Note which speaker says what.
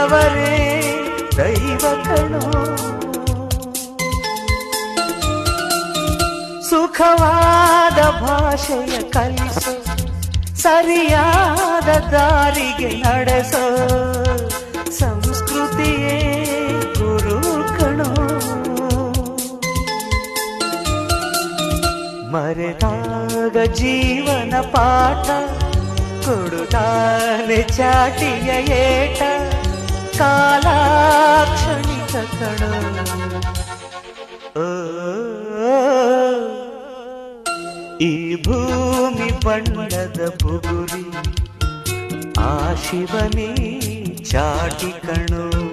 Speaker 1: ನೀಡುವವರೇ ದೈವ ಕಣೋ. ಸುಖವಾದ ಭಾಷೆಯ ಕಲಿಸೋ, ಸರಿಯಾದ ದಾರಿಗೆ ನಡೆಸೋ ಸಂಸ್ಕೃತಿಯೇ ಗುರು ಕಣೋ. ಮರೆತಾಗ ಜೀವನ ಪಾಠ ಕೊಡುತ್ತಾನೆ ಚಾಟಿಯ ಏಟ. ಕಾಲಾಕ್ಷಣಿಕ ಕಣೋ. ಈ ಭೂಮಿ ಬಣ್ಣದ ಬುಗುರಿ ಆ ಶಿವನೇ ಚಾಟಿ ಕಣೋ.